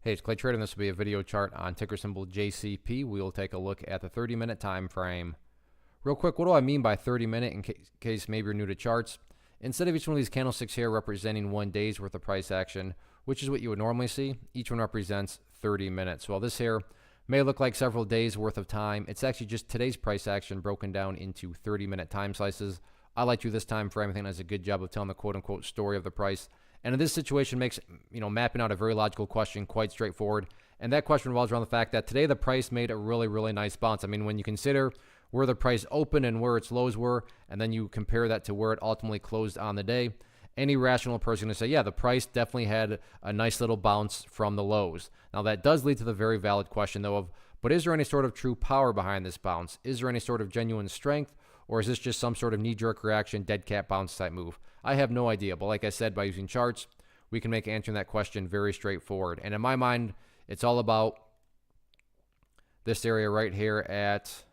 Hey, it's Clay Trader, and this will be a video chart on ticker symbol JCP. We will take a look at the 30-minute time frame. Real quick, what do I mean by 30-minute in case maybe you're new to charts? Instead of each one of these candlesticks here representing 1 day's worth of price action, which is what you would normally see, each one represents 30 minutes. While this here may look like several days worth of time, it's actually just today's price action broken down into 30-minute time slices. I like to this time frame. I think that's a good job of telling the quote-unquote story of the price. And in this situation makes, mapping out a very logical question quite straightforward. And that question revolves around the fact that today the price made a really, really nice bounce. I mean, when you consider where the price opened and where its lows were, and then you compare that to where it ultimately closed on the day, any rational person is going to say, yeah, the price definitely had a nice little bounce from the lows. Now, that does lead to the very valid question, though, of, but is there any sort of true power behind this bounce? Is there any sort of genuine strength? Or is this just some sort of knee-jerk reaction, dead cat bounce type move? I have no idea. But like I said, by using charts, we can make answering that question very straightforward. And in my mind, it's all about this area right here at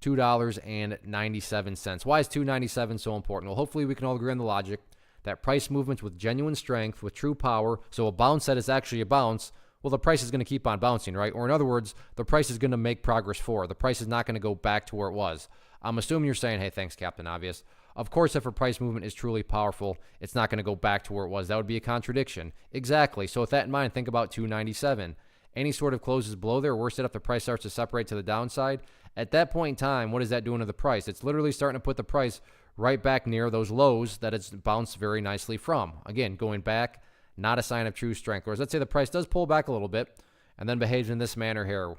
$2.97. Why is $2.97 so important? Well, hopefully we can all agree on the logic that price movements with genuine strength, with true power, so a bounce that is actually a bounce, well, the price is going to keep on bouncing, right? Or in other words, the price is going to make progress forward. The price is not going to go back to where it was. I'm assuming you're saying, hey, thanks, Captain Obvious. Of course, if a price movement is truly powerful, it's not going to go back to where it was. That would be a contradiction. Exactly. So with that in mind, think about 297. Any sort of closes below there, worse yet, if the price starts to separate to the downside, at that point in time, what is that doing to the price? It's literally starting to put the price right back near those lows that it's bounced very nicely from. Again, going back, not a sign of true strength. Whereas let's say the price does pull back a little bit and then behaves in this manner here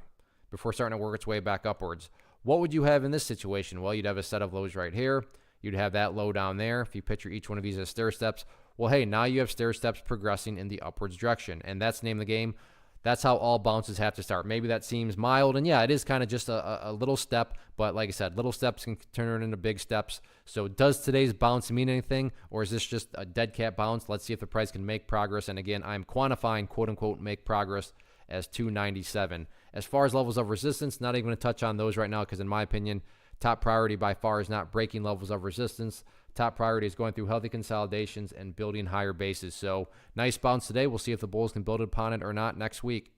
before starting to work its way back upwards. What would you have in this situation? Well, you'd have a set of lows right here. You'd have that low down there. If you picture each one of these as stair steps, well, hey, now you have stair steps progressing in the upwards direction. And that's the name of the game. That's how all bounces have to start. Maybe that seems mild. And yeah, it is kind of just a little step. But like I said, little steps can turn into big steps. So does today's bounce mean anything? Or is this just a dead cat bounce? Let's see if the price can make progress. And again, I'm quantifying quote unquote make progress as 297. As far as levels of resistance, not even going to touch on those right now because in my opinion, top priority by far is not breaking levels of resistance. Top priority is going through healthy consolidations and building higher bases. So nice bounce today. We'll see if the bulls can build upon it or not next week.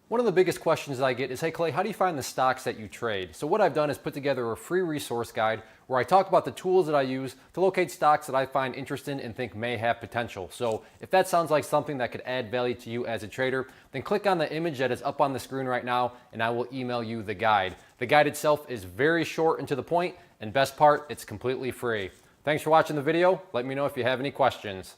One of the biggest questions that I get is, hey Clay, how do you find the stocks that you trade? So what I've done is put together a free resource guide where I talk about the tools that I use to locate stocks that I find interesting and think may have potential. So if that sounds like something that could add value to you as a trader, then click on the image that is up on the screen right now and I will email you the guide. The guide itself is very short and to the point, and best part, it's completely free. Thanks for watching the video. Let me know if you have any questions.